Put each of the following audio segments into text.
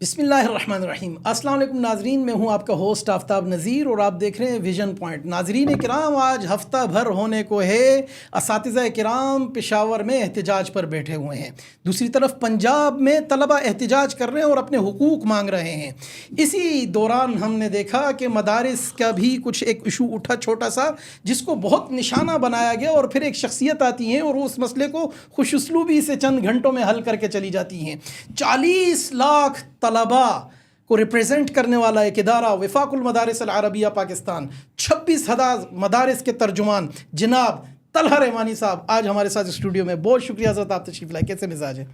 بسم اللہ الرحمن الرحیم۔ السلام علیکم ناظرین، میں ہوں آپ کا ہوسٹ آفتاب نذیر اور آپ دیکھ رہے ہیں ویژن پوائنٹ۔ ناظرین کرام، آج ہفتہ بھر ہونے کو ہے اساتذہ کرام پشاور میں احتجاج پر بیٹھے ہوئے ہیں، دوسری طرف پنجاب میں طلبہ احتجاج کر رہے ہیں اور اپنے حقوق مانگ رہے ہیں۔ اسی دوران ہم نے دیکھا کہ مدارس کا بھی کچھ ایک ایشو اٹھا چھوٹا سا، جس کو بہت نشانہ بنایا گیا اور پھر ایک شخصیت آتی ہیں اور اس مسئلے کو خوش اسلوبی سے چند گھنٹوں میں حل کر کے چلی جاتی ہیں۔ 40 لاکھ طلباء کو ریپریزنٹ کرنے والا ایک ادارہ وفاق المدارس العربیہ پاکستان، 26,000 مدارس کے ترجمان جناب طلحہ رحمانی صاحب آج ہمارے ساتھ اسٹوڈیو میں۔ بہت شکریہ حضرت، آپ تشریف لائے، کیسے مزاج ہے؟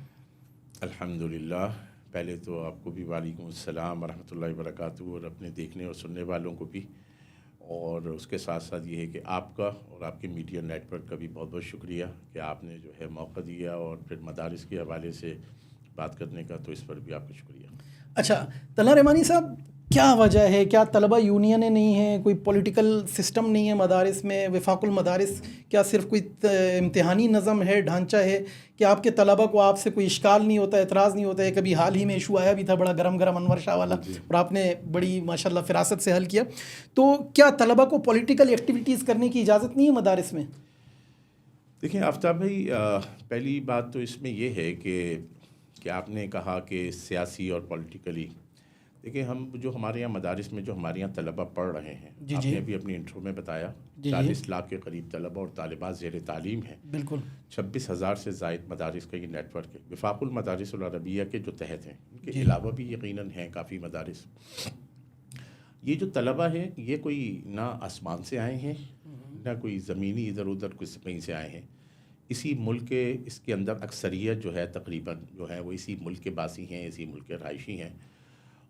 الحمدللہ، پہلے تو آپ کو بھی وعلیکم السلام ورحمۃ اللہ وبرکاتہ، اور اپنے دیکھنے اور سننے والوں کو بھی، اور اس کے ساتھ ساتھ یہ ہے کہ آپ کا اور آپ کے میڈیا نیٹ ورک کا بھی بہت بہت شکریہ کہ آپ نے جو ہے موقع دیا اور پھر مدارس کے حوالے سے بات کرنے کا، تو اس پر بھی آپ کا شکریہ۔ اچھا طلحہ رحمانی صاحب، کیا وجہ ہے؟ کیا طلبہ یونینیں نہیں ہیں؟ کوئی پولیٹیکل سسٹم نہیں ہے مدارس میں؟ وفاق المدارس کیا صرف کوئی امتحانی نظم ہے، ڈھانچہ ہے کہ آپ کے طلبہ کو آپ سے کوئی اشکال نہیں ہوتا، اعتراض نہیں ہوتا ہے؟ کبھی حال ہی میں ایشو آیا بھی تھا بڑا گرم انور شاہ والا، اور آپ نے بڑی ماشاءاللہ فراست سے حل کیا، تو کیا طلبہ کو پولیٹیکل ایکٹیویٹیز کرنے کی اجازت نہیں ہے مدارس میں؟ دیکھیں آفتاب بھائی، پہلی بات تو اس میں یہ ہے کہ آپ نے کہا کہ سیاسی اور پولیٹیکلی، دیکھیں ہم جو ہمارے یہاں مدارس میں جو ہمارے یہاں طلبہ پڑھ رہے ہیں، آپ نے بھی اپنی انٹرو میں بتایا 40 لاکھ کے قریب طلبہ اور طالبات زیر تعلیم ہیں، بالکل 26,000 سے زائد مدارس کا یہ نیٹ ورک ہے وفاق المدارس العربیہ کے جو تحت ہیں، ان کے علاوہ بھی یقیناً ہیں کافی مدارس۔ یہ جو طلبہ ہیں یہ کوئی نہ آسمان سے آئے ہیں، نہ کوئی زمینی ادھر ادھر کچھ کہیں سے آئے ہیں، اسی ملک کے اس کے اندر اکثریت جو ہے تقریباً جو ہے وہ اسی ملک کے باسی ہیں، اسی ملک کے رہائشی ہیں،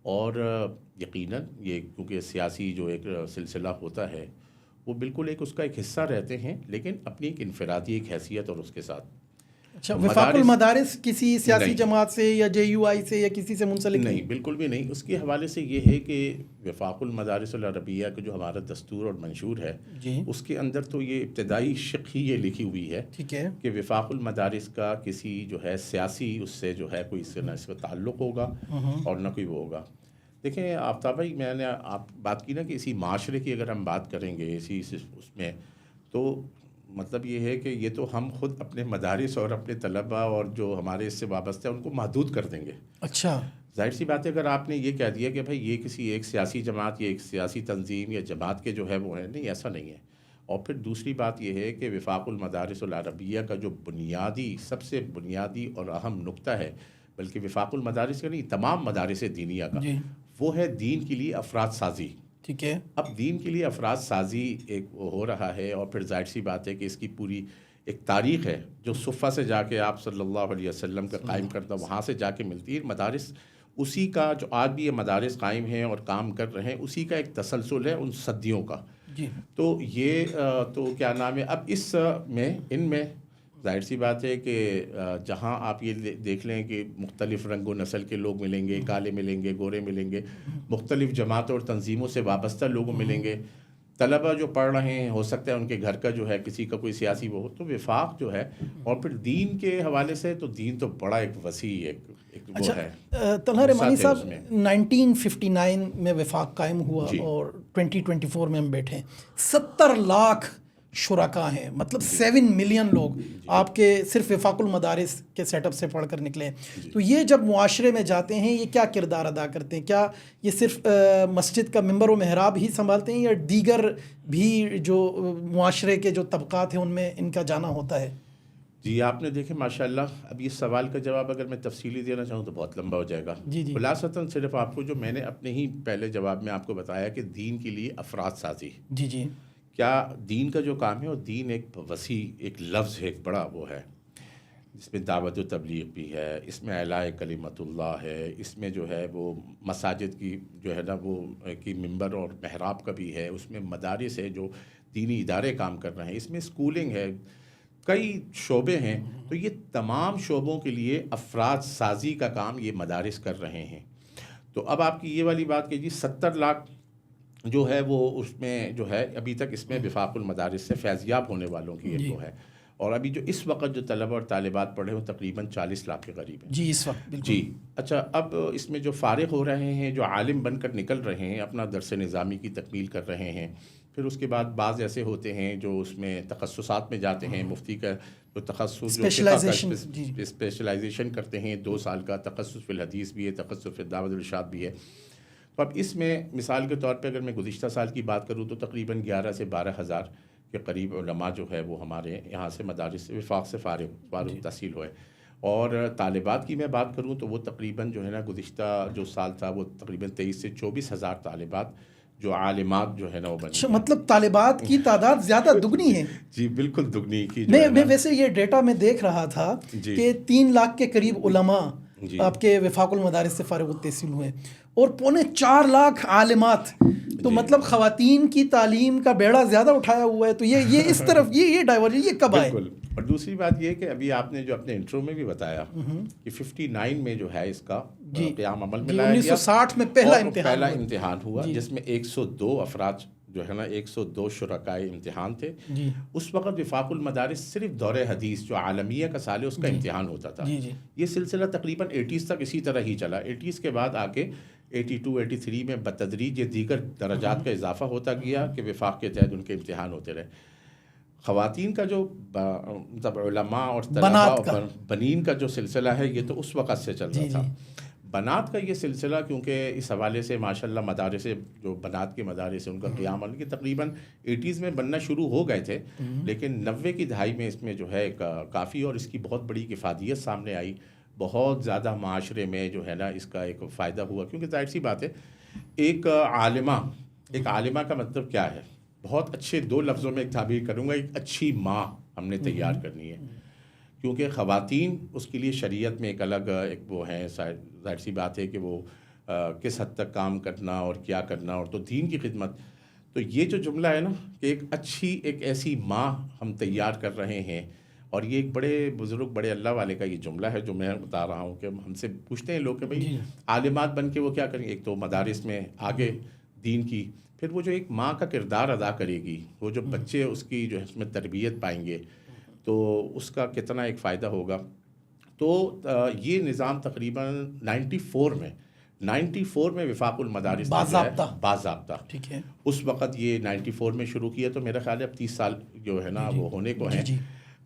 اور یقیناً یہ کیونکہ سیاسی جو ایک سلسلہ ہوتا ہے وہ بالکل ایک اس کا ایک حصہ رہتے ہیں، لیکن اپنی ایک انفرادی ایک حیثیت اور اس کے ساتھ۔ اچھا، وفاق المدارس کسی سیاسی جماعت سے یا جے یو آئی سے یا کسی سے منسلک نہیں، بالکل بھی نہیں۔ اس کے حوالے سے یہ ہے کہ وفاق المدارس العربیہ کا جو ہمارا دستور اور منشور ہے، اس کے اندر تو یہ ابتدائی شق ہی یہ لکھی ہوئی ہے کہ وفاق المدارس کا کسی جو ہے سیاسی اس سے جو ہے کوئی نہ اس کا تعلق ہوگا اور نہ کوئی وہ ہوگا۔ دیکھیں آفتاب بھائی، میں نے آپ بات کی نا کہ اسی معاشرے کی اگر ہم بات کریں گے اسی اس میں، تو مطلب یہ ہے کہ یہ تو ہم خود اپنے مدارس اور اپنے طلباء اور جو ہمارے اس سے وابستہ ہیں ان کو محدود کر دیں گے۔ اچھا، ظاہر سی بات ہے، اگر آپ نے یہ کہہ دیا کہ بھائی یہ کسی ایک سیاسی جماعت یا ایک سیاسی تنظیم یا جماعت کے جو ہے وہ ہیں، نہیں، ایسا نہیں ہے۔ اور پھر دوسری بات یہ ہے کہ وفاق المدارس العربیہ کا جو بنیادی سب سے بنیادی اور اہم نقطہ ہے، بلکہ وفاق المدارس کا نہیں، تمام مدارس دینیہ کا، وہ ہے دین کے لیے افراد سازی۔ ٹھیک ہے، اب دین کے لیے افراد سازی ایک ہو رہا ہے، اور پھر ظاہر سی بات ہے کہ اس کی پوری ایک تاریخ ہے جو صفہ سے جا کے آپ صلی اللہ علیہ وسلم کا قائم کرتا وہاں سے جا کے ملتی ہے۔ مدارس اسی کا جو آج بھی یہ مدارس قائم ہیں اور کام کر رہے ہیں، اسی کا ایک تسلسل ہے ان صدیوں کا۔ تو یہ تو کیا نام ہے، اب اس میں ان میں ظاہر سی بات ہے کہ جہاں آپ یہ دیکھ لیں کہ مختلف رنگ و نسل کے لوگ ملیں گے، کالے ملیں گے، گورے ملیں گے، مختلف جماعتوں اور تنظیموں سے وابستہ لوگ ملیں گے، طلبہ جو پڑھ رہے ہیں ہو سکتا ہے ان کے گھر کا جو ہے کسی کا کوئی سیاسی وہ ہو، تو وفاق جو ہے، اور پھر دین کے حوالے سے تو دین تو بڑا ایک وسیع ایک وہ ہے۔ طلحہ رحمانی صاحب، 1959 میں وفاق قائم ہوا اور 2024 میں ہم بیٹھے ہیں، 70 لاکھ شرکاء ہیں، مطلب 7 ملین لوگ آپ کے صرف وفاق المدارس کے سیٹ اپ سے پڑھ کر نکلے ہیں۔ تو یہ جب معاشرے میں جاتے ہیں یہ کیا کردار ادا کرتے ہیں؟ کیا یہ صرف مسجد کا ممبر و محراب ہی سنبھالتے ہیں یا دیگر بھی جو معاشرے کے جو طبقات ہیں ان میں ان کا جانا ہوتا ہے؟ جی، آپ نے دیکھیں ماشاءاللہ، اب اس سوال کا جواب اگر میں تفصیلی دینا چاہوں تو بہت لمبا ہو جائے گا۔ خلاصتاً صرف آپ کو جو میں نے اپنے ہی پہلے جواب میں آپ کو بتایا کہ دین کے لیے افراد سازی، کیا دین کا جو کام ہے، اور دین ایک وسیع ایک لفظ ہے، ایک بڑا وہ ہے، اس میں دعوت و تبلیغ بھی ہے، اس میں اعلاء کلمت اللہ ہے، اس میں جو ہے وہ مساجد کی جو ہے نا وہ کی ممبر اور محراب کا بھی ہے، اس میں مدارس ہے جو دینی ادارے کام کر رہے ہیں، اس میں اسکولنگ ہے، کئی شعبے ہیں۔ تو یہ تمام شعبوں کے لیے افراد سازی کا کام یہ مدارس کر رہے ہیں۔ تو اب آپ کی یہ والی بات کہ جی 70 لاکھ جو ہے وہ اس میں جو ہے ابھی تک اس میں وفاق المدارس سے فیضیاب ہونے والوں کی ایک وہ ہے، اور ابھی جو اس وقت جو طلبہ اور طالبات پڑھ رہے ہیں وہ تقریباً 40 لاکھ کے قریب ہیں. جی اس وقت بالکل. جی اچھا، اب اس میں جو فارغ ہو رہے ہیں، جو عالم بن کر نکل رہے ہیں، اپنا درس نظامی کی تکمیل کر رہے ہیں، پھر اس کے بعد بعض ایسے ہوتے ہیں جو اس میں تخصصات میں جاتے ہیں. مفتی کا جو تخصص جو اسپیشلائزیشن کرتے ہیں، 2 سال کا تخصص فی الحدیث بھی ہے، تخصص فی دعوت الارشاد بھی ہے. تو اب اس میں مثال کے طور پہ اگر میں گزشتہ سال کی بات کروں تو تقریباً 11 سے 12 ہزار کے قریب علماء جو ہے وہ ہمارے یہاں سے مدارس سے وفاق سے فارغ تحصیل ہوئے. اور طالبات کی میں بات کروں تو وہ تقریباً جو ہے نا گزشتہ جو سال تھا وہ تقریباً 23 سے 24 ہزار طالبات جو عالمات جو ہے نا وہ بنی. مطلب طالبات کی تعداد زیادہ دگنی ہے. جی بالکل دگنی کی. میں ویسے یہ ڈیٹا میں دیکھ رہا تھا کہ 3 لاکھ کے قریب علماء آپ کے وفاق المدارس سے فارغ التحصیل ہوئے اور 4.25 لاکھ عالمات. تو مطلب خواتین کی تعلیم کا بیڑا زیادہ اٹھایا ہوا ہے. تو یہ اس طرف یہ ڈائیورجن یہ کب آئے؟ بالکل. اور دوسری بات یہ کہ ابھی آپ نے جو اپنے انٹرو میں بھی بتایا کہ 59 میں جو ہے اس کا قیام عمل میں لایا گیا. 1960 میں پہلا امتحان ہوا جس میں 102 افراد جو ہے نا 102 شرکائے امتحان تھے. اس وقت وفاق المدارس صرف دور حدیث جو عالمیہ کا سال ہے اس کا امتحان ہوتا تھا. یہ سلسلہ تقریباً 80s تک اسی طرح ہی چلا. 80s کے بعد آ کے 82 83 میں بتدریج دیگر درجات کا اضافہ ہوتا گیا کہ وفاق کے تحت ان کے امتحان ہوتے رہے. خواتین کا جو مطلب علماء اور طلباء اور بنین کا جو سلسلہ ہے یہ تو اس وقت سے چل رہا تھا. بنات کا یہ سلسلہ کیونکہ اس حوالے سے ماشاءاللہ مدارس جو بنات کے مدارس ہیں ان کا قیام عمل کی تقریباً 80s میں بننا شروع ہو گئے تھے، لیکن 90 کی دہائی میں اس میں جو ہے کافی اور اس کی بہت بڑی افادیت سامنے آئی. بہت زیادہ معاشرے میں جو ہے نا اس کا ایک فائدہ ہوا کیونکہ ظاہر سی بات ہے ایک عالمہ کا مطلب کیا ہے. بہت اچھے 2 لفظوں میں ایک تعبیر کروں گا، ایک اچھی ماں ہم نے تیار کرنی ہے. کیونکہ خواتین اس کے لیے شریعت میں ایک الگ ایک وہ ہیں، ظاہر سی بات ہے کہ وہ کس حد تک کام کرنا اور کیا کرنا، اور تو دین کی خدمت. تو یہ جو جملہ ہے نا کہ ایک ایسی ماں ہم تیار کر رہے ہیں، اور یہ ایک بڑے بزرگ بڑے اللہ والے کا یہ جملہ ہے جو میں بتا رہا ہوں کہ ہم سے پوچھتے ہیں لوگ کہ بھئی عالمات بن کے وہ کیا کریں گے. ایک تو مدارس میں آگے دین کی، پھر وہ جو ایک ماں کا کردار ادا کرے گی، وہ جو بچے اس کی جو ہے اس میں تربیت پائیں گے تو اس کا کتنا ایک فائدہ ہوگا. تو یہ نظام تقریباً 94 میں وفاق المدارس باضابطہ ٹھیک ہے اس وقت یہ 94 میں شروع کیا. تو میرا خیال ہے اب 30 سال جو ہے نا وہ ہونے کو ہیں.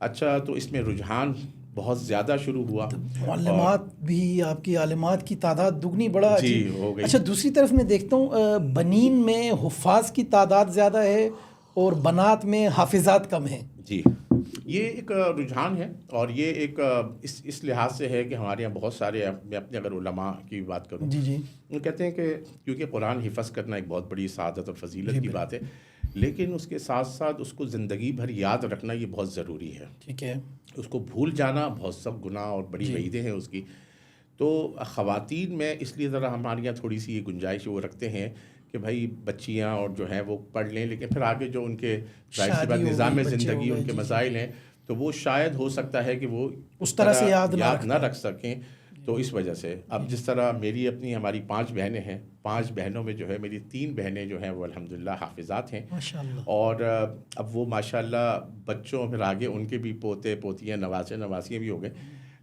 اچھا، تو اس میں رجحان بہت زیادہ شروع ہوا. معلمات بھی آپ کی عالمات کی تعداد دگنی بڑا ہو گئی. اچھا، دوسری طرف میں دیکھتا ہوں بنین میں حفاظ کی تعداد زیادہ ہے اور بنات میں حافظات کم ہیں. جی یہ ایک رجحان ہے، اور یہ ایک اس لحاظ سے ہے کہ ہمارے یہاں بہت سارے، میں اپنے اگر علماء کی بات کروں وہ کہتے ہیں کہ کیونکہ قرآن حفظ کرنا ایک بہت بڑی سعادت اور فضیلت کی بات ہے، لیکن اس کے ساتھ ساتھ اس کو زندگی بھر یاد رکھنا یہ بہت ضروری ہے. ٹھیک ہے. اس کو بھول جانا بہت سب گناہ اور بڑی وعیدیں ہیں اس کی. تو خواتین میں اس لیے ذرا ہمارے یہاں تھوڑی سی یہ گنجائش وہ رکھتے ہیں کہ بھائی بچیاں اور جو ہیں وہ پڑھ لیں، لیکن پھر آگے جو ان کے ظاہر سی بات نظام زندگی ان کے مسائل ہیں تو وہ شاید ہو سکتا ہے کہ وہ اس طرح سے یاد نہ رکھ سکیں. تو اس وجہ سے اب جس طرح ہماری 5 بہنیں ہیں، 5 بہنوں میں جو ہے میری 3 بہنیں جو ہیں وہ الحمدللہ حافظات ہیں. اور اب وہ ماشاءاللہ بچوں پھر آگے ان کے بھی پوتے پوتیاں نواسیاں بھی ہو گئے،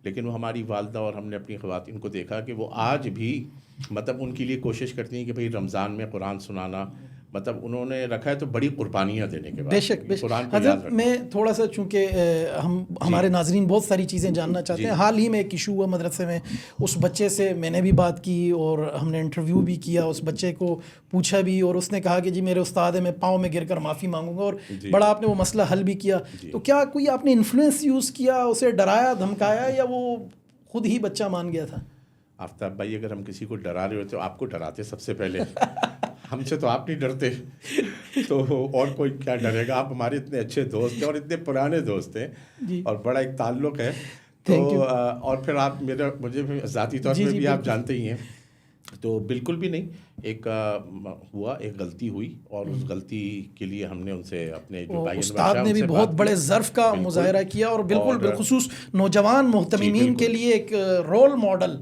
لیکن وہ ہماری والدہ اور ہم نے اپنی خواتین کو دیکھا کہ وہ آج بھی مطلب ان کے لیے کوشش کرتی ہیں کہ بھئی رمضان میں قرآن سنانا، مطلب انہوں نے رکھا ہے تو بڑی قربانیاں دینے کے بعد. بے شک حضرت میں تھوڑا سا چونکہ ہمارے ناظرین بہت ساری چیزیں جاننا چاہتے ہیں. حال ہی میں ایک ایشو ہوا مدرسے میں، اس بچے سے میں نے بھی بات کی اور ہم نے انٹرویو بھی کیا، اس بچے کو پوچھا بھی اور اس نے کہا کہ جی میرے استاد ہے، میں پاؤں میں گر کر معافی مانگوں گا، اور بڑا آپ نے وہ مسئلہ حل بھی کیا. تو کیا کوئی آپ نے انفلوئنس یوز کیا، اسے ڈرایا دھمکایا، یا وہ خود ہی بچہ مان گیا تھا؟ آفتاب بھائی اگر ہم کسی کو ڈرا رہے ہوتے تو آپ کو ڈراتے سب سے پہلے. ہم سے تو آپ نہیں ڈرتے تو اور کوئی کیا ڈرے گا. آپ ہمارے اتنے اچھے دوست ہیں اور اتنے پرانے دوست ہیں اور بڑا ایک تعلق ہے. تو اور پھر آپ مجھے بھی ذاتی طور پہ بھی آپ جانتے ہی ہیں. تو بالکل بھی نہیں. ایک غلطی ہوئی اور اس غلطی کے لیے ہم نے ان سے اپنے جو بھائی استاد نے بھی بہت بڑے ظرف کا مظاہرہ کیا اور بالکل بالخصوص نوجوان محتممین کے لیے ایک رول ماڈل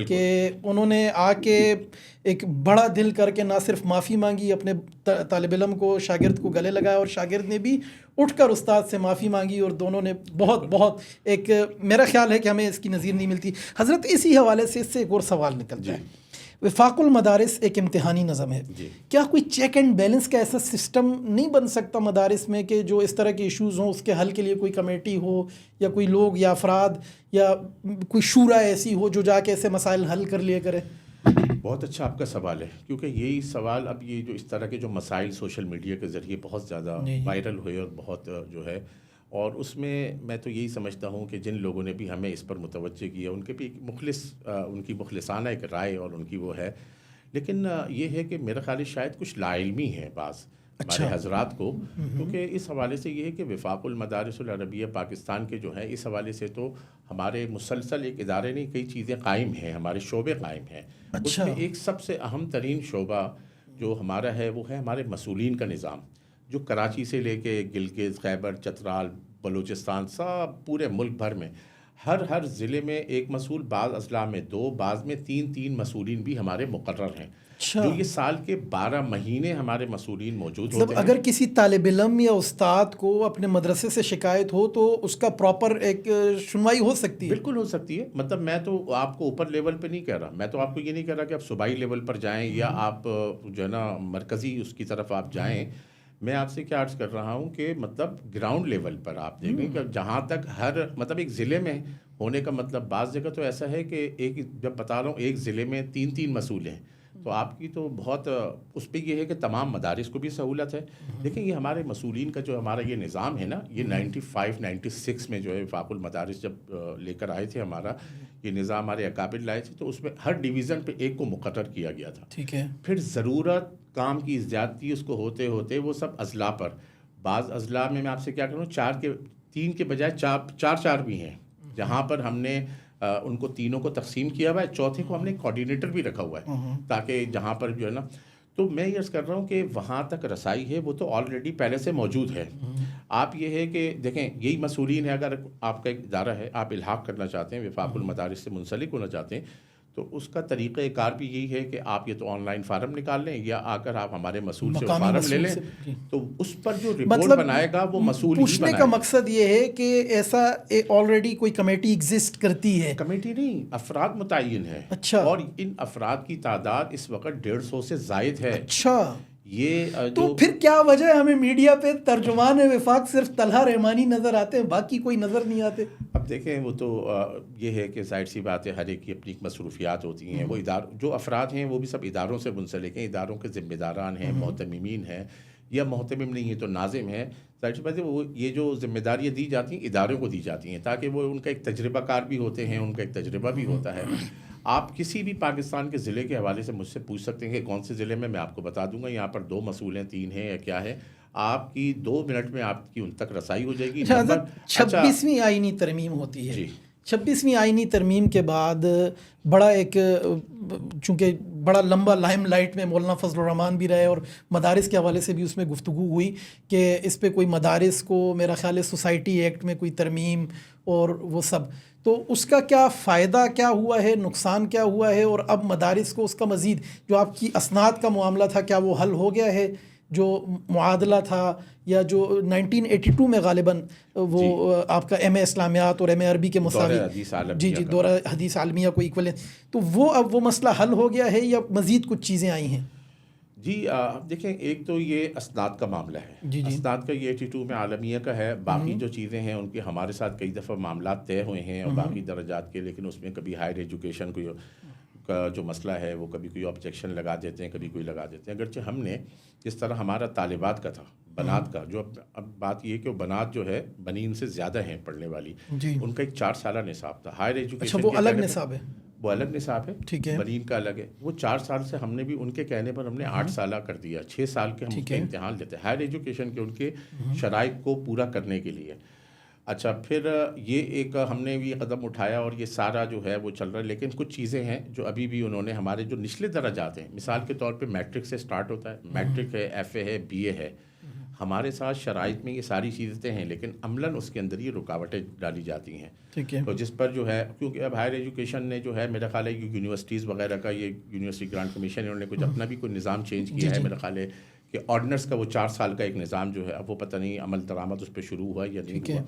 کہ انہوں نے آ کے ایک بڑا دل کر کے نہ صرف معافی مانگی اپنے طالب علم کو، شاگرد کو گلے لگایا، اور شاگرد نے بھی اٹھ کر استاد سے معافی مانگی، اور دونوں نے بہت ایک، میرا خیال ہے کہ ہمیں اس کی نظیر نہیں ملتی. حضرت اسی حوالے سے اس سے ایک اور سوال نکلتا ہے. وفاق المدارس ایک امتحانی نظم ہے، کیا کوئی چیک اینڈ بیلنس کا ایسا سسٹم نہیں بن سکتا مدارس میں کہ جو اس طرح کے ایشوز ہوں اس کے حل کے لیے کوئی کمیٹی ہو، یا کوئی لوگ یا افراد یا کوئی شورا ایسی ہو جو جا کے ایسے مسائل حل کر لیا کرے؟ بہت اچھا آپ کا سوال ہے، کیونکہ یہی سوال اب یہ جو اس طرح کے جو مسائل سوشل میڈیا کے ذریعے بہت زیادہ وائرل ہوئے اور بہت جو ہے، اور اس میں تو یہی سمجھتا ہوں کہ جن لوگوں نے بھی ہمیں اس پر متوجہ کیا ان کے بھی ان کی مخلصانہ ایک رائے اور ان کی وہ ہے، لیکن یہ ہے کہ میرا خیال شاید کچھ لا علمی ہے بعض ہمارے حضرات کو، کیونکہ اس حوالے سے یہ ہے کہ وفاق المدارس العربیہ پاکستان کے جو ہیں اس حوالے سے تو ہمارے مسلسل ایک ادارے نہیں، کئی چیزیں قائم ہیں، ہمارے شعبے قائم ہیں. اس میں ایک سب سے اہم ترین شعبہ جو ہمارا ہے وہ ہے ہمارے مسئولین کا نظام، جو کراچی سے لے کے گلگت، خیبر، چترال، بلوچستان، سب پورے ملک بھر میں ہر ضلع میں ایک مسئول، بعض اضلاع میں 2، بعض میں 3 مسئولین بھی ہمارے مقرر ہیں، جو یہ سال کے 12 مہینے ہمارے مسئولین موجود ہوتے ہیں. اگر کسی طالب علم یا استاد کو اپنے مدرسے سے شکایت ہو تو اس کا پراپر ایک سنوائی ہو سکتی ہے؟ بالکل ہو سکتی ہے. مطلب میں تو آپ کو اوپر لیول پہ نہیں کہہ رہا، میں تو آپ کو یہ نہیں کہہ رہا کہ آپ صوبائی لیول پر جائیں یا آپ جو ہے نا مرکزی اس کی طرف آپ جائیں. میں آپ سے کیا عرض کر رہا ہوں کہ مطلب گراؤنڈ لیول پر آپ دیکھیں کہ جہاں تک مطلب ایک ضلع میں ہونے کا مطلب، بعض جگہ تو ایسا ہے کہ جب بتا رہا ہوں ایک ضلع میں 3 مسئول ہیں، تو آپ کی تو بہت اس پہ یہ ہے کہ تمام مدارس کو بھی سہولت ہے. لیکن یہ ہمارے مسئولین کا جو ہمارا یہ نظام ہے نا، یہ 96 میں جو ہے وفاق المدارس جب لے کر آئے تھے، ہمارا یہ نظام ہمارے اکابر لائے تھے، تو اس میں ہر ڈویژن پہ ایک کو مقرر کیا گیا تھا. ٹھیک ہے. پھر ضرورت کام کی زیادتی اس کو ہوتے ہوتے وہ سب اضلاع پر، بعض اضلاع میں آپ سے کیا کروں 3 کے بجائے 4 بھی ہیں، جہاں پر ہم نے ان کو 3 کو تقسیم کیا ہوا ہے، چوتھے کو ہم نے کوآرڈینیٹر بھی رکھا ہوا ہے، تاکہ جہاں پر جو ہے نا، تو میں یہ عرض کر رہا ہوں کہ وہاں تک رسائی ہے وہ تو آلریڈی پہلے سے موجود ہے. آپ یہ ہے کہ دیکھیں یہی مسئولین ہے، اگر آپ کا ایک ادارہ ہے، آپ الحاق کرنا چاہتے ہیں، وفاق المدارس سے منسلک ہونا چاہتے ہیں، تو اس کا طریقہ کار بھی یہی ہے کہ آپ یہ تو آن لائن فارم نکال لیں، یا آ کر آپ ہمارے مسئول سے فارم لے لیں، تو اس پر جو رپورٹ بنائے گا وہ مسئول ہی بنائے گا. پوچھنے کا مقصد یہ ہے کہ ایسا آلریڈی کوئی کمیٹی ایگزسٹ کرتی ہے؟ کمیٹی نہیں، افراد متعین ہے. اچھا. اور ان افراد کی تعداد اس وقت 150 سے زائد ہے. اچھا. یہ تو پھر کیا وجہ ہے ہمیں میڈیا پہ ترجمان وفاق صرف طلحہ رحمانی نظر آتے ہیں، باقی کوئی نظر نہیں آتے؟ اب دیکھیں وہ تو یہ ہے کہ ظاہر سی بات ہے، ہر ایک کی اپنی مصروفیات ہوتی ہیں. وہ جو افراد ہیں وہ بھی سب اداروں سے منسلک ہیں، اداروں کے ذمہ داران ہیں، محتممین ہیں، یا محتمم نہیں ہے تو ناظم ہیں. ظاہر سی بات ہے وہ یہ جو ذمہ داریاں دی جاتی ہیں اداروں کو دی جاتی ہیں، تاکہ وہ ان کا ایک تجربہ کار بھی ہوتے ہیں، ان کا ایک تجربہ بھی ہوتا ہے. آپ کسی بھی پاکستان کے ضلع کے حوالے سے مجھ سے پوچھ سکتے ہیں کہ کون سے ضلع میں آپ کو بتا دوں گا یہاں پر 2 مسئول ہیں، 3 ہیں یا کیا ہے. آپ کی 2 منٹ میں آپ کی ان تک رسائی ہو جائے گی. 26ویں آئینی ترمیم ہوتی ہے. 26ویں آئینی ترمیم کے بعد بڑا ایک، چونکہ بڑا لمبا لائم لائٹ میں مولانا فضل الرحمان بھی رہے، اور مدارس کے حوالے سے بھی اس میں گفتگو ہوئی کہ اس پہ کوئی مدارس کو میرا خیال ہے سوسائٹی ایکٹ میں کوئی ترمیم اور وہ سب، تو اس کا کیا فائدہ کیا ہوا ہے، نقصان کیا ہوا ہے، اور اب مدارس کو اس کا مزید جو آپ کی اسناد کا معاملہ تھا کیا وہ حل ہو گیا ہے، جو معادلہ تھا یا جو 1982 میں غالباً وہ آپ کا ایم اے اسلامیات اور ایم اے عربی کے مساوی، جی دورہ حدیث عالمیہ کو ایکول ہے، تو وہ اب وہ مسئلہ حل ہو گیا ہے یا مزید کچھ چیزیں آئی ہیں؟ جی دیکھیں، ایک تو یہ اسناد کا معاملہ ہے. اسناد کا یہ 82 میں عالمیہ کا ہے. باقی جو چیزیں ہیں ان کے ہمارے ساتھ کئی دفعہ معاملات طے ہوئے ہیں اور باقی درجات کے، لیکن اس میں کبھی ہائر ایجوکیشن کا جو مسئلہ ہے وہ کبھی کوئی آبجیکشن لگا دیتے ہیں، کبھی کوئی لگا دیتے ہیں. اگرچہ ہم نے جس طرح ہمارا طالبات کا تھا، بنات کا، جو اب بات یہ ہے کہ وہ بنات جو ہے بنین سے زیادہ ہیں پڑھنے والی، ان کا ایک 4 سالہ نصاب تھا. ہائر ایجوکیشن وہ الگ نصاب ہے، وہ الگ نصاب ہے، بنین کا الگ ہے. وہ 4 سال سے ہم نے بھی ان کے کہنے پر ہم نے 8 سالہ کر دیا. 6 سال کے ہم امتحان لیتے ہیں ہائر ایجوکیشن کے، ان کے شرائط کو پورا کرنے کے لیے. اچھا، پھر یہ ایک ہم نے بھی قدم اٹھایا اور یہ سارا جو ہے وہ چل رہا ہے. لیکن کچھ چیزیں ہیں جو ابھی بھی انہوں نے ہمارے جو نچلے درجات ہیں، مثال کے طور پہ میٹرک سے سٹارٹ ہوتا ہے، میٹرک ہے، ایف اے ہے، بی اے ہے. ہمارے ساتھ شرائط میں یہ ساری چیزیں ہیں، لیکن عملاً اس کے اندر یہ رکاوٹیں ڈالی جاتی ہیں. ٹھیک ہے. تو جس پر جو ہے، کیونکہ اب ہائر ایجوکیشن نے جو ہے میرا خیال ہے کہ یونیورسٹیز وغیرہ کا یہ یونیورسٹی گرانٹ کمیشن انہوں نے کچھ اپنا بھی کوئی نظام چینج کیا ہے. میرا خیال ہے کہ آرڈننس کا وہ 4 سال کا ایک نظام جو ہے، اب وہ پتہ نہیں عمل درآمد اس پہ شروع ہوا یا نہیں ہوا.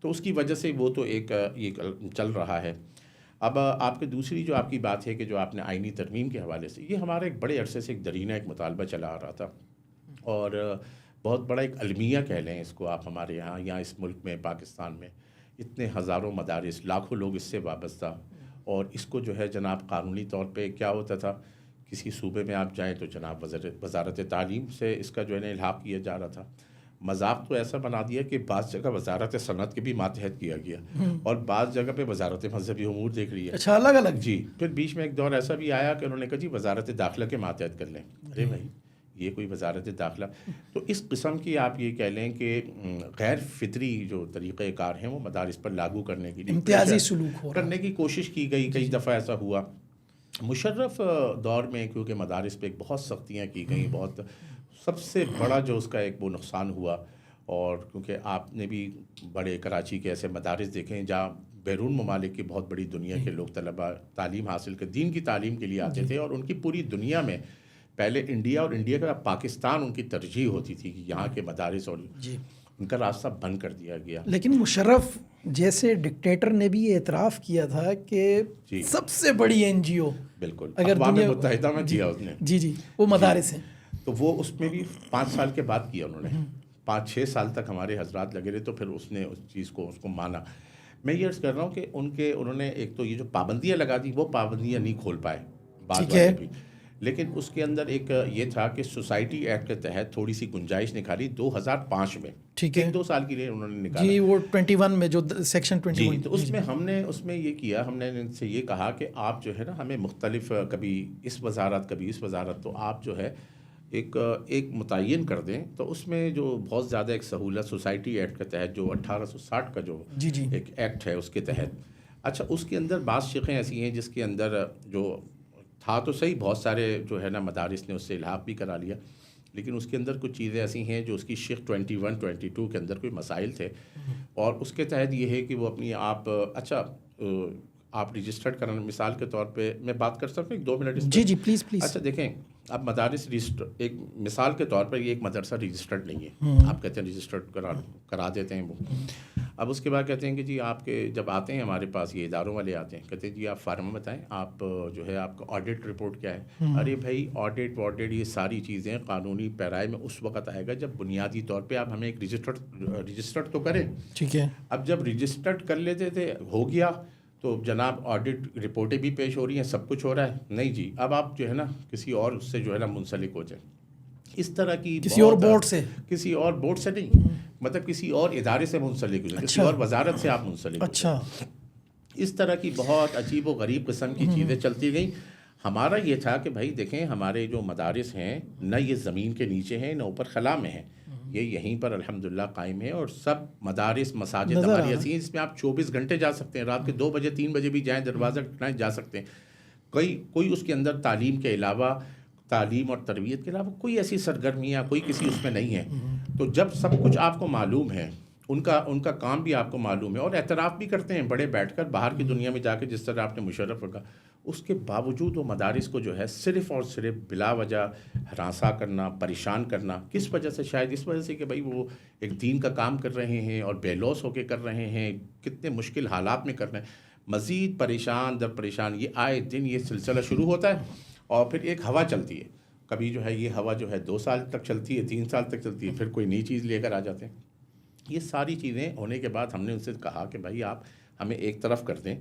تو اس کی وجہ سے وہ تو ایک یہ چل رہا ہے. اب آپ کے دوسری جو آپ کی بات ہے کہ جو آپ نے آئینی ترمیم کے حوالے سے، یہ ہمارا ایک بڑے عرصے سے ایک درینہ ایک مطالبہ چلا آ رہا تھا، اور بہت بڑا ایک المیہ کہہ لیں اس کو آپ. ہمارے یہاں اس ملک میں، پاکستان میں اتنے ہزاروں مدارس، لاکھوں لوگ اس سے وابستہ، اور اس کو جو ہے جناب قانونی طور پہ کیا ہوتا تھا، کسی صوبے میں آپ جائیں تو جناب وزارت تعلیم سے اس کا جو ہے نا الحاق کیا جا رہا تھا. مذاق تو ایسا بنا دیا کہ بعض جگہ وزارت صنعت کے بھی ماتحت کیا گیا، اور بعض جگہ پہ وزارت مذہبی امور دیکھ رہی ہے. اچھا، الگ الگ. جی. پھر بیچ میں ایک دور ایسا بھی آیا کہ انہوں نے کہا جی وزارت داخلہ کے ماتحت کر لیں. ارے بھائی، یہ کوئی وزارت داخلہ؟ تو اس قسم کی آپ یہ کہہ لیں کہ غیر فطری جو طریقہ کار ہیں وہ مدارس پر لاگو کرنے کے لیے امتیازی سلوک ہو کرنے کی کوشش کی گئی. کئی دفعہ ایسا ہوا. مشرف دور میں کیونکہ مدارس پہ ایک بہت سختیاں کی گئیں، بہت سب سے بڑا جو اس کا ایک وہ نقصان ہوا. اور کیونکہ آپ نے بھی بڑے کراچی کے ایسے مدارس دیکھیں جہاں بیرون ممالک کی بہت بڑی دنیا کے لوگ طلباء تعلیم حاصل کر دین کی تعلیم کے لیے آتے تھے، اور ان کی پوری دنیا میں پہلے انڈیا اور انڈیا کا پاکستان ان کی ترجیح ہوتی تھی کہ یہاں کے مدارس، اور ان کا راستہ بند کر دیا گیا. لیکن مشرف جیسے ڈکٹیٹر نے بھی یہ اعتراف کیا تھا کہ سب سے بڑی NGO بالکل اگر اقوام متحدہ میں کیا اس نے، جی وہ مدارس ہیں. تو وہ اس میں بھی 5 سال کے بعد کیا انہوں نے. 5-6 سال تک ہمارے حضرات لگے رہے، تو پھر اس نے اس چیز کو اس کو مانا. میں یہ عرض کر رہا ہوں کہ انہوں نے ایک تو یہ جو پابندیاں لگا دی، وہ پابندیاں نہیں کھول پائے بعض والے بھی. لیکن اس کے اندر ایک یہ تھا کہ سوسائٹی ایکٹ کے تحت تھوڑی سی گنجائش نکالی 2005 میں. ٹھیک ہے. 2 سال کے لیے انہوں نے نکالا. جی وہ 21 میں جو سیکشن 21. تو اس میں ہم نے یہ کیا، ہم نے ان سے یہ کہا کہ آپ جو ہے نا ہمیں مختلف، کبھی اس وزارت کبھی اس وزارت، تو آپ جو ہے ایک متعین کر دیں. تو اس میں جو بہت زیادہ ایک سہولت سوسائٹی ایکٹ کے تحت، جو 1860 کا جو ایک ایکٹ ہے اس کے تحت، اچھا اس کے اندر بعض شقیں ایسی ہیں جس کے اندر جو تھا تو صحیح، بہت سارے جو ہے نا مدارس نے اس سے الحاق بھی کرا لیا، لیکن اس کے اندر کچھ چیزیں ایسی ہیں جو اس کی شق 21-22 کے اندر کوئی مسائل تھے، اور اس کے تحت یہ ہے کہ وہ اپنی آپ رجسٹرڈ کرنا. مثال کے طور پہ میں بات کر سکتا ہوں 2 منٹ؟ G please. اچھا دیکھیں، اب مدارس رجسٹر، ایک مثال کے طور پر یہ ایک مدرسہ رجسٹرڈ نہیں ہے، آپ کہتے ہیں رجسٹرڈ کرا دیتے ہیں وہ. اب اس کے بعد کہتے ہیں کہ جی آپ کے جب آتے ہیں ہمارے پاس، یہ اداروں والے آتے ہیں، کہتے ہیں جی آپ فارم بتائیں، آپ جو ہے آپ کا آڈٹ رپورٹ کیا ہے. ارے بھائی، آڈٹ یہ ساری چیزیں قانونی پیرائے میں اس وقت آئے گا جب بنیادی طور پہ آپ ہمیں ایک رجسٹرڈ تو کریں. ٹھیک ہے. اب جب رجسٹرڈ کر لیتے تھے، ہو گیا، تو جناب آڈٹ رپورٹیں بھی پیش ہو رہی ہیں، سب کچھ ہو رہا ہے. نہیں جی، اب آپ جو ہے نا کسی اور اس سے جو ہے نا منسلک ہو جائیں. اس طرح کی کسی اور بورڈ سے نہیں، مطلب کسی اور ادارے سے منسلک ہو جائیں، کسی اور وزارت سے آپ منسلک ہو جائیں. اس طرح کی بہت عجیب و غریب قسم کی چیزیں چلتی گئیں. ہمارا یہ تھا کہ بھائی دیکھیں، ہمارے جو مدارس ہیں نہ یہ زمین کے نیچے ہیں نہ اوپر خلا میں ہیں، یہ یہیں پر الحمدللہ قائم ہے. اور سب مدارس مساجد ہماری ایسی ہیں جس میں آپ 24 گھنٹے جا سکتے ہیں، رات کے 2 بجے 3 بجے بھی جائیں، دروازہ ٹھکائیں، جا سکتے ہیں. کوئی اس کے اندر تعلیم کے علاوہ، تعلیم اور تربیت کے علاوہ کوئی ایسی سرگرمیاں کوئی کسی اس میں نہیں ہے. تو جب سب کچھ آپ کو معلوم ہے، ان کا کام بھی آپ کو معلوم ہے، اور اعتراف بھی کرتے ہیں بڑے بیٹھ کر باہر کی دنیا میں جا کے، جس طرح آپ نے مشرف رکھا، اس کے باوجود وہ مدارس کو جو ہے صرف اور صرف بلا وجہ ہراساں کرنا، پریشان کرنا. کس وجہ سے؟ شاید اس وجہ سے کہ بھائی وہ ایک دین کا کام کر رہے ہیں اور بے لوث ہو کے کر رہے ہیں، کتنے مشکل حالات میں کر رہے ہیں. مزید پریشان در پریشان، یہ آئے دن یہ سلسلہ شروع ہوتا ہے. اور پھر ایک ہوا چلتی ہے، کبھی جو ہے یہ ہوا جو ہے 2 سال تک چلتی ہے، 3 سال تک چلتی ہے، پھر کوئی نئی چیز لے کر آ جاتے ہیں. یہ ساری چیزیں ہونے کے بعد ہم نے ان سے کہا کہ بھائی آپ ہمیں ایک طرف کر دیں،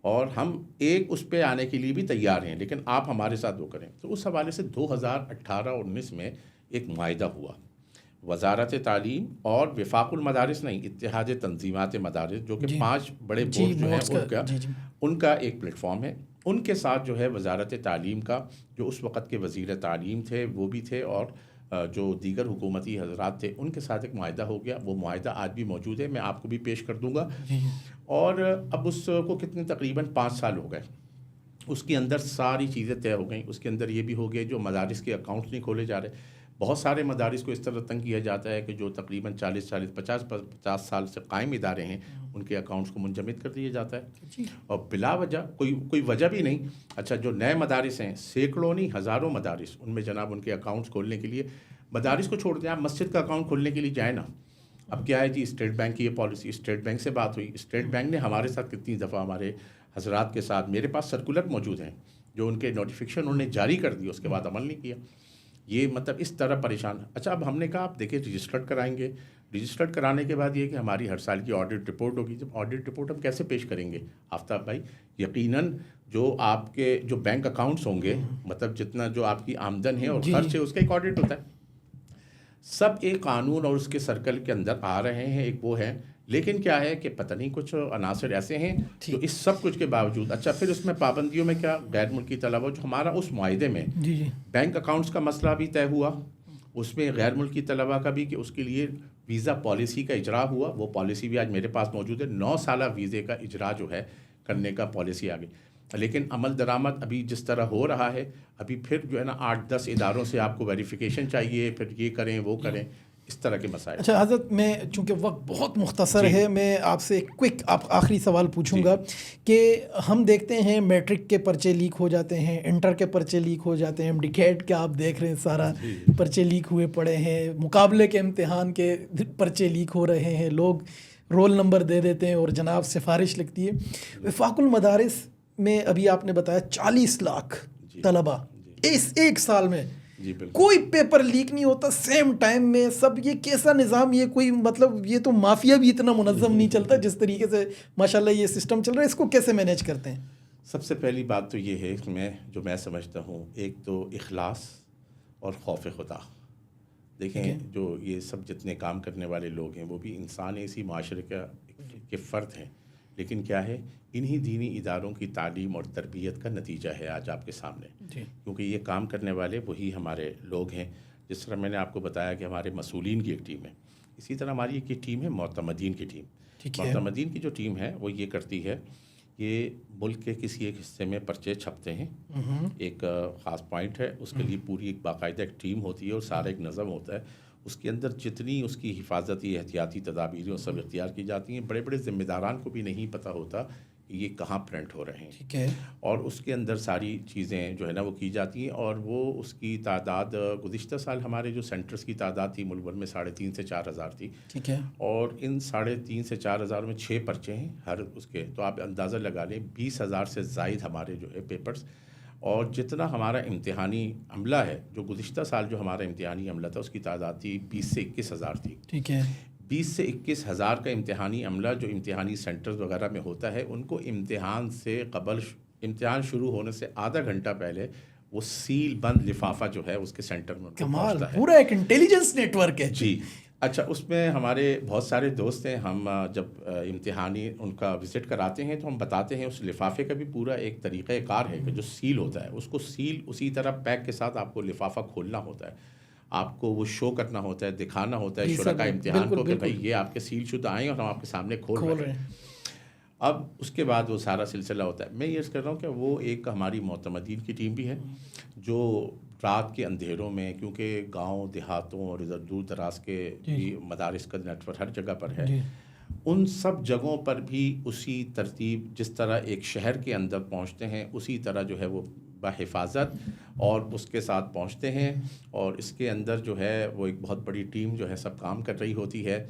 اور ہم ایک اس پہ آنے کے لیے بھی تیار ہیں، لیکن آپ ہمارے ساتھ وہ کریں. تو اس حوالے سے 2018-19 میں ایک معاہدہ ہوا وزارت تعلیم اور وفاق المدارس نہیں، اتحاد تنظیمات مدارس، جو کہ 5 بڑے بورڈ جو ہیں ان کا ایک پلیٹ فارم ہے. ان کے ساتھ جو ہے وزارت تعلیم کا جو اس وقت کے وزیر تعلیم تھے وہ بھی تھے، اور جو دیگر حکومتی حضرات تھے ان کے ساتھ ایک معاہدہ ہو گیا. وہ معاہدہ آج بھی موجود ہے، میں آپ کو بھی پیش کر دوں گا. اور اب اس کو کتنے تقریباً 5 سال ہو گئے. اس کے اندر ساری چیزیں طے ہو گئیں. اس کے اندر یہ بھی ہو گیا جو مدارس کے اکاؤنٹس نہیں کھولے جا رہے. بہت سارے مدارس کو اس طرح تنگ کیا جاتا ہے کہ جو تقریباً 50 سال سے قائم ادارے ہیں ان کے اکاؤنٹس کو منجمد کر دیا جاتا ہے اور بلا وجہ کوئی وجہ بھی نہیں. اچھا جو نئے مدارس ہیں سینکڑوں نہیں ہزاروں مدارس ان میں جناب ان کے اکاؤنٹس کھولنے کے لیے مدارس کو چھوڑ دیں آپ مسجد کا اکاؤنٹ کھولنے کے لیے جائیں نا. اب کیا ہے جی اسٹیٹ بینک کی یہ پالیسی اسٹیٹ بینک سے بات ہوئی اسٹیٹ بینک نے ہمارے ساتھ کتنی دفعہ ہمارے حضرات کے ساتھ میرے پاس سرکولر موجود ہیں جو ان کے نوٹیفیکیشن انہوں نے جاری کر دی اس کے بعد عمل نہیں کیا. یہ مطلب اس طرح پریشان. اچھا اب ہم نے کہا آپ دیکھیں رجسٹرڈ کرائیں گے رجسٹرڈ کرانے کے بعد یہ کہ ہماری ہر سال کی آڈٹ رپورٹ ہوگی. جب آڈٹ رپورٹ ہم کیسے پیش کریں گے آفتاب بھائی؟ یقیناً جو آپ کے جو بینک اکاؤنٹس ہوں گے مطلب جتنا جو آپ کی آمدن ہے اور خرچ ہے اس کا ایک آڈٹ ہوتا ہے. سب ایک قانون اور اس کے سرکل کے اندر آ رہے ہیں ایک وہ ہے لیکن کیا ہے کہ پتہ نہیں کچھ عناصر ایسے ہیں جو اس سب کچھ کے باوجود. اچھا پھر اس میں پابندیوں میں کیا غیر ملکی طلبہ جو ہمارا اس معاہدے میں بینک اکاؤنٹس کا مسئلہ بھی طے ہوا اس میں غیر ملکی طلبہ کا بھی کہ اس کے لیے ویزا پالیسی کا اجرا ہوا. وہ پالیسی بھی آج میرے پاس موجود ہے. 9 سالہ ویزے کا اجرا جو ہے کرنے کا پالیسی آ گئی لیکن عمل درآمد ابھی جس طرح ہو رہا ہے ابھی پھر جو ہے نا 8-10 اداروں سے آپ کو ویریفیکیشن چاہیے پھر یہ کریں وہ کریں اس طرح کے مسائل. اچھا حضرت میں چونکہ وقت بہت مختصر ہے میں آپ سے کوئک آخری سوال پوچھوں گا کہ ہم دیکھتے ہیں میٹرک کے پرچے لیک ہو جاتے ہیں انٹر کے پرچے لیک ہو جاتے ہیں ڈکیٹ کے آپ دیکھ رہے ہیں سارا پرچے لیک ہوئے پڑے ہیں مقابلے کے امتحان کے پرچے لیک ہو رہے ہیں لوگ رول نمبر دے دیتے ہیں اور جناب سفارش لگتی ہے. وفاق المدارس میں ابھی آپ نے بتایا 40 لاکھ طلبہ اس ایک سال میں کوئی پیپر لیک نہیں ہوتا سیم ٹائم میں سب. یہ کیسا نظام یہ کوئی مطلب یہ تو مافیا بھی اتنا منظم نہیں چلتا جس طریقے سے ماشاءاللہ یہ سسٹم چل رہا ہے. اس کو کیسے مینیج کرتے ہیں؟ سب سے پہلی بات تو یہ ہے کہ میں سمجھتا ہوں ایک تو اخلاص اور خوف خدا. دیکھیں جو یہ سب جتنے کام کرنے والے لوگ ہیں وہ بھی انسان اسی معاشرے کے فرد ہیں لیکن کیا ہے انہی دینی اداروں کی تعلیم اور تربیت کا نتیجہ ہے آج آپ کے سامنے کیونکہ یہ کام کرنے والے وہی ہمارے لوگ ہیں. جس طرح میں نے آپ کو بتایا کہ ہمارے مسئولین کی ایک ٹیم ہے اسی طرح ہماری ایک ٹیم ہے معتمدین کی ٹیم. معتمدین کی جو ٹیم ہے وہ یہ کرتی ہے یہ ملک کے کسی ایک حصے میں پرچے چھپتے ہیں ایک خاص پوائنٹ ہے اس کے لیے پوری ایک باقاعدہ ایک ٹیم ہوتی ہے اور سارا ایک نظم ہوتا ہے. اس کے اندر جتنی اس کی حفاظتی احتیاطی تدابیر وہ سب اختیار کی جاتی ہیں. بڑے بڑے ذمہ داران کو بھی نہیں پتہ ہوتا کہ یہ کہاں پرنٹ ہو رہے ہیں اور اس کے اندر ساری چیزیں جو ہے نا وہ کی جاتی ہیں اور وہ اس کی تعداد گزشتہ سال ہمارے جو سینٹرز کی تعداد تھی ملک بھر میں 3,500 سے 4,000 تھی اور ان 3,500 سے 4,000 میں 6 پرچے ہیں ہر اس کے. تو آپ اندازہ لگا لیں 20,000 سے زائد ہمارے جو ہے پیپرز اور جتنا ہمارا امتحانی عملہ ہے جو گزشتہ سال جو ہمارا امتحانی عملہ تھا اس کی تعداد تھی 20 سے 21 ہزار تھی. 20 سے 21 ہزار کا امتحانی عملہ جو امتحانی سینٹرز وغیرہ میں ہوتا ہے ان کو امتحان سے قبل امتحان شروع ہونے سے آدھا گھنٹہ پہلے وہ سیل بند لفافہ جو ہے اس کے سینٹر میں کمال پورا ایک انٹیلیجنس نیٹ ورک ہے. جی اچھا اس میں ہمارے بہت سارے دوست ہیں ہم جب امتحانی ان کا وزٹ کراتے ہیں تو ہم بتاتے ہیں اس لفافے کا بھی پورا ایک طریقہ کار ہے کہ جو سیل ہوتا ہے اس کو سیل اسی طرح پیک کے ساتھ آپ کو لفافہ کھولنا ہوتا ہے آپ کو وہ شو کرنا ہوتا ہے دکھانا ہوتا ہے شرکاء امتحان کو کہ بھائی یہ آپ کے سیل شدہ آئیں اور ہم آپ کے سامنے کھول رہے ہیں. اب اس کے بعد وہ سارا سلسلہ ہوتا ہے. میں یہ کر رہا ہوں کہ وہ ایک ہماری معتمدین کی ٹیم بھی ہے جو رات کے اندھیروں میں کیونکہ گاؤں دیہاتوں اور ادھر دور دراز کے بھی مدارس کا نیٹ ورک ہر جگہ پر ہے ان سب جگہوں پر بھی اسی ترتیب جس طرح ایک شہر کے اندر پہنچتے ہیں اسی طرح جو ہے وہ بحفاظت اور اس کے ساتھ پہنچتے ہیں اور اس کے اندر جو ہے وہ ایک بہت بڑی ٹیم جو ہے سب کام کر رہی ہوتی ہے.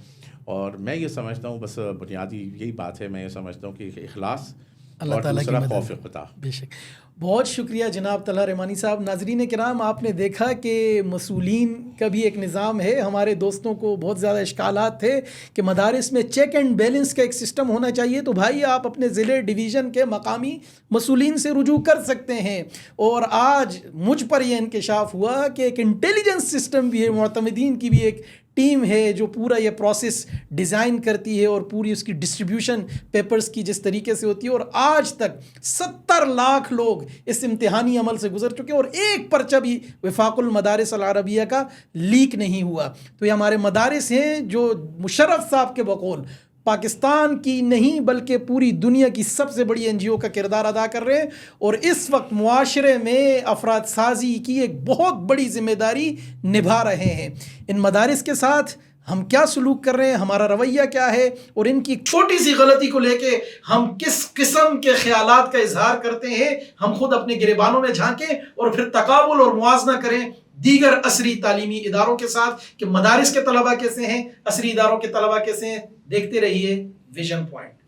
اور میں یہ سمجھتا ہوں بس بنیادی یہی بات ہے میں یہ سمجھتا ہوں کہ اخلاص اللہ تعالیٰ کی خوف خدا. بے شک. بہت شکریہ جناب طلحہ رحمانی صاحب. ناظرین کرام آپ نے دیکھا کہ مسئولین کا بھی ایک نظام ہے. ہمارے دوستوں کو بہت زیادہ اشکالات تھے کہ مدارس میں چیک اینڈ بیلنس کا ایک سسٹم ہونا چاہیے تو بھائی آپ اپنے ضلع ڈویژن کے مقامی مسئولین سے رجوع کر سکتے ہیں. اور آج مجھ پر یہ انکشاف ہوا کہ ایک انٹیلیجنس سسٹم بھی ہے معتمدین کی بھی ایک ٹیم ہے جو پورا یہ پروسیس ڈیزائن کرتی ہے اور پوری اس کی ڈسٹریبیوشن پیپرز کی جس طریقے سے ہوتی ہے اور آج تک 70 لاکھ لوگ اس امتحانی عمل سے گزر چکے اور ایک پرچہ بھی وفاق المدارس العربیہ کا لیک نہیں ہوا. تو یہ ہمارے مدارس ہیں جو مشرف صاحب کے بقول پاکستان کی نہیں بلکہ پوری دنیا کی سب سے بڑی این جی او کا کردار ادا کر رہے ہیں، اور اس وقت معاشرے میں افراد سازی کی ایک بہت بڑی ذمہ داری نبھا رہے ہیں۔ ان مدارس کے ساتھ ہم کیا سلوک کر رہے ہیں، ہمارا رویہ کیا ہے، اور ان کی چھوٹی سی غلطی کو لے کے ہم کس قسم کے خیالات کا اظہار کرتے ہیں، ہم خود اپنے گریبانوں میں جھانکیں اور پھر تقابل اور موازنہ کریں دیگر عصری تعلیمی اداروں کے ساتھ کہ مدارس کے طلبہ کیسے ہیں، عصری اداروں کے طلبہ کیسے ہیں۔ دیکھتے رہیے ویژن پوائنٹ۔